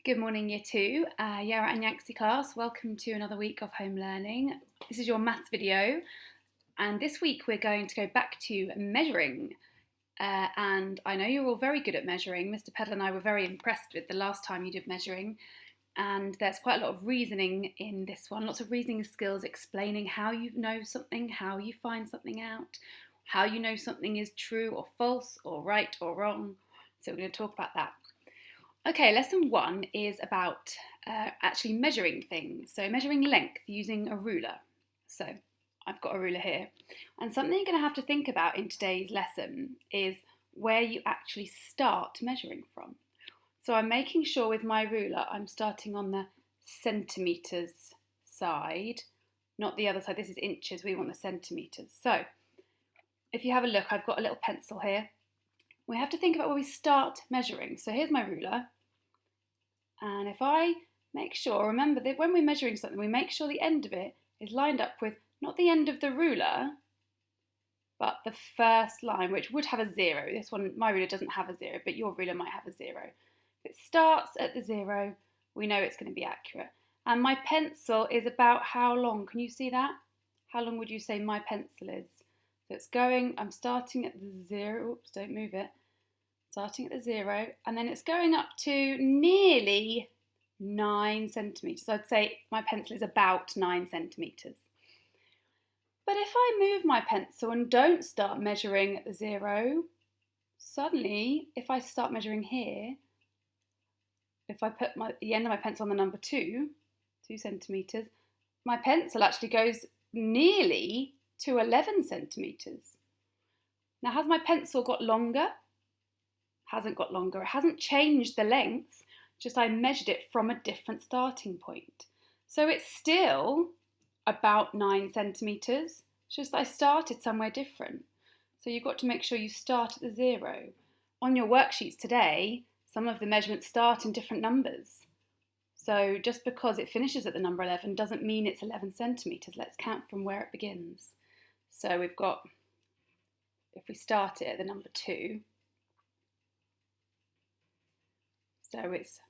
Good morning, Year 2. Yara and Yangtze class. Welcome to another week of home learning. This is your maths video, and this week we're going to go back to measuring. And I know you're all very good at measuring. Mr. Peddle and I were very impressed with the last time you did measuring, and there's quite a lot of reasoning in this one, lots of reasoning skills explaining how you know something, how you find something out, how you know something is true or false or right or wrong. So we're going to talk about that. Okay, lesson 1 is about actually measuring things. So measuring length using a ruler. So I've got a ruler here. And something you're going to have to think about in today's lesson is where you actually start measuring from. So I'm making sure with my ruler I'm starting on the centimetres side, not the other side. This is inches, we want the centimetres. So if you have a look, I've got a little pencil here. We have to think about where we start measuring. So here's my ruler. And if I make sure, remember that when we're measuring something, we make sure the end of it is lined up with not the end of the ruler, but the first line, which would have a 0. This one, my ruler doesn't have a 0, but your ruler might have a 0. If it starts at the 0, we know it's going to be accurate. And my pencil is about how long? Can you see that? How long would you say my pencil is? So it's going, I'm starting at the 0, oops, don't move it. Starting at the 0, and then it's going up to nearly 9 centimetres. I'd say my pencil is about 9 centimetres. But if I move my pencil and don't start measuring at the 0, suddenly, if I start measuring here, if I put the end of my pencil on the number 2 centimetres, my pencil actually goes nearly to 11 centimetres. Now, has my pencil got longer? Hasn't got longer. It hasn't changed the length, just I measured it from a different starting point. So it's still about 9 centimetres, just I started somewhere different. So you've got to make sure you start at the 0. On your worksheets today, some of the measurements start in different numbers. So just because it finishes at the number 11 doesn't mean it's 11 centimetres. Let's count from where it begins. So we've got, if we start it at the number 2, so it's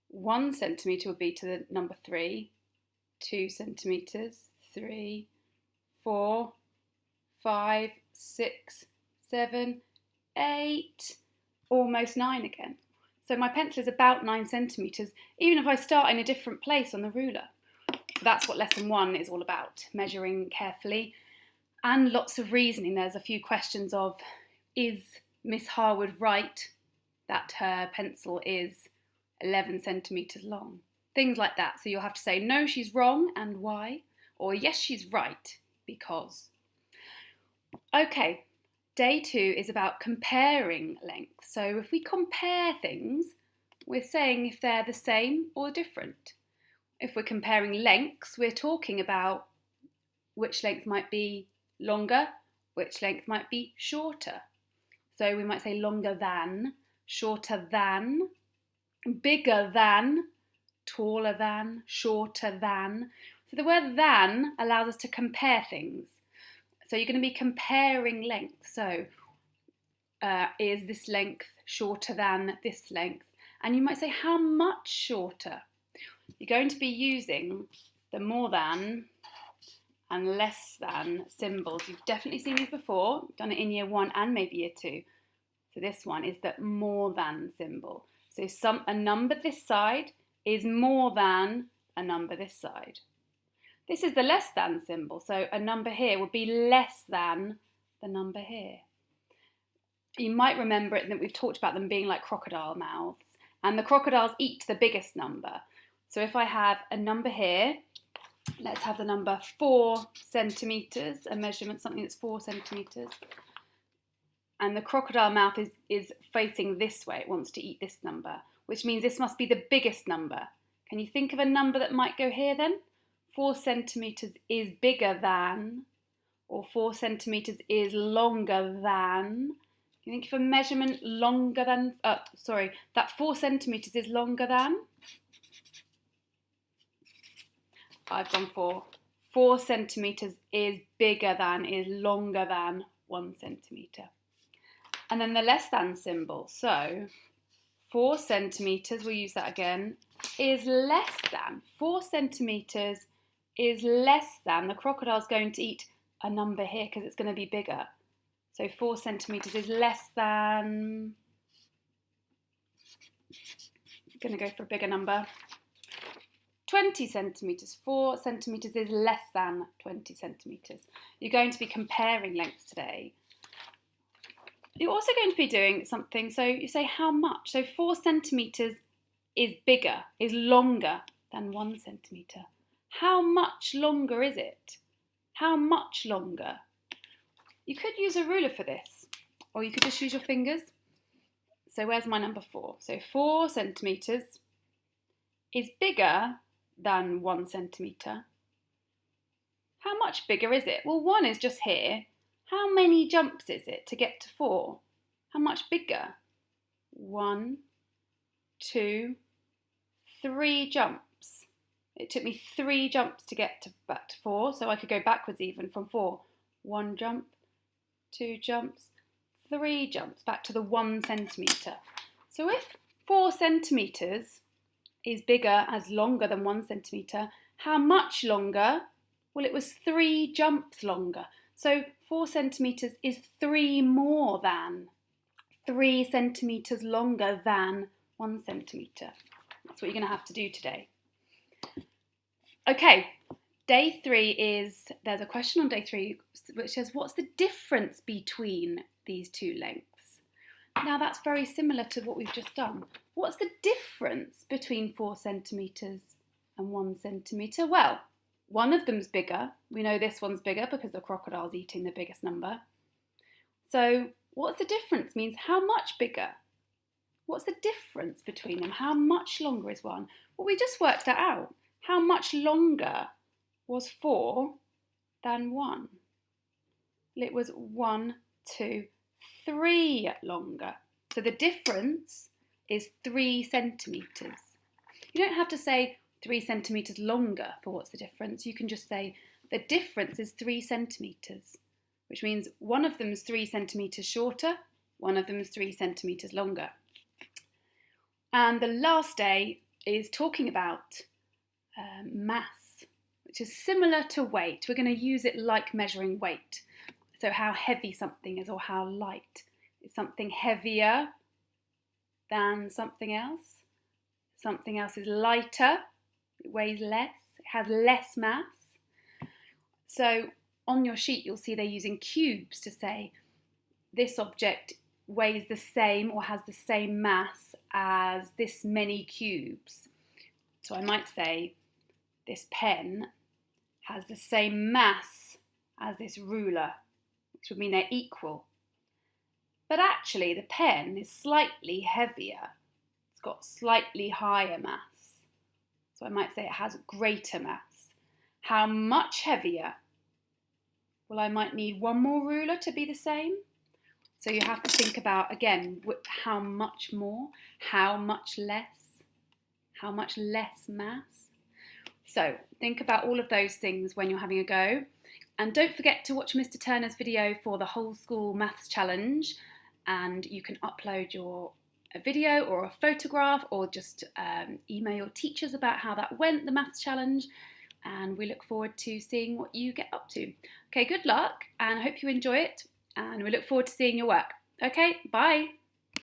1 centimetre would be to the number 3, 2 centimetres, 3, 4, 5, 6, 7, 8, almost 9 again. So my pencil is about 9 centimetres, even if I start in a different place on the ruler. So that's what lesson 1 is all about, measuring carefully and lots of reasoning. There's a few questions of, is Miss Harwood right that her pencil is 11 centimetres long? Things like that. So you'll have to say, no, she's wrong, and why? Or yes, she's right, because. Okay, day 2 is about comparing length. So if we compare things, we're saying if they're the same or different. If we're comparing lengths, we're talking about which length might be longer, which length might be shorter. So we might say longer than, shorter than, bigger than, taller than, shorter than. So the word than allows us to compare things. So you're going to be comparing length. So is this length shorter than this length? And you might say, how much shorter? You're going to be using the more than and less than symbols. You've definitely seen these before. You've done it in year 1 and maybe year 2. So this one is the more than symbol. So a number this side is more than a number this side. This is the less than symbol. So a number here would be less than the number here. You might remember it that we've talked about them being like crocodile mouths. And the crocodiles eat the biggest number. So if I have a number here, let's have the number 4 centimetres, a measurement, something that's 4 centimetres. And the crocodile mouth is facing this way. It wants to eat this number, which means this must be the biggest number. Can you think of a number that might go here then? 4 centimetres is bigger than, or 4 centimetres is longer than. Can you think of a measurement longer than, that 4 centimetres is longer than? I've gone for 4 centimetres is bigger than, is longer than 1 centimetre. And then the less than symbol. So 4 centimetres, we'll use that again, is less than, 4 centimetres is less than, the crocodile's going to eat a number here because it's going to be bigger. So 4 centimetres is less than, I'm going to go for a bigger number, 20 centimetres. 4 centimetres is less than 20 centimetres. You're going to be comparing lengths today. You're also going to be doing something, so you say how much. So 4 centimetres is bigger, is longer than 1 centimetre. How much longer is it? How much longer? You could use a ruler for this, or you could just use your fingers. So where's my number 4? So 4 centimetres is bigger than 1 centimetre. How much bigger is it? Well, 1 is just here. How many jumps is it to get to 4? How much bigger? 1, 2, 3 jumps. It took me 3 jumps to get back to 4, so I could go backwards even from 4. 1 jump, 2 jumps, 3 jumps, back to the 1 centimetre. So if 4 centimetres is bigger as longer than 1 centimetre, how much longer? Well, it was 3 jumps longer. So 4 centimetres is 3 more than, 3 centimetres longer than 1 centimetre. That's what you're going to have to do today. Okay, day 3 is, there's a question on day 3 which says, what's the difference between these two lengths? Now that's very similar to what we've just done. What's the difference between 4 centimetres and 1 centimetre? Well, one of them's bigger. We know this one's bigger because the crocodile's eating the biggest number. So what's the difference means how much bigger? What's the difference between them? How much longer is one? Well, we just worked that out. How much longer was 4 than 1? Well, it was 1, 2, 3 longer. So the difference is 3 centimetres. You don't have to say 3 centimetres longer for what's the difference. You can just say the difference is 3 centimetres, which means one of them is 3 centimetres shorter, one of them is 3 centimetres longer. And the last day is talking about mass, which is similar to weight. We're going to use it like measuring weight. So how heavy something is or how light. Is something heavier than something else? Something else is lighter, it weighs less, it has less mass. So on your sheet you'll see they're using cubes to say this object weighs the same or has the same mass as this many cubes. So I might say this pen has the same mass as this ruler, which would mean they're equal. But actually the pen is slightly heavier. It's got slightly higher mass. So I might say it has greater mass. How much heavier? Well, I might need one more ruler to be the same. So you have to think about, again, how much more, how much less mass. So think about all of those things when you're having a go. And don't forget to watch Mr. Turner's video for the whole school maths challenge. And you can upload a video or a photograph or just email your teachers about how that went, the maths challenge. And we look forward to seeing what you get up to. Okay, good luck and I hope you enjoy it. And we look forward to seeing your work. Okay, bye.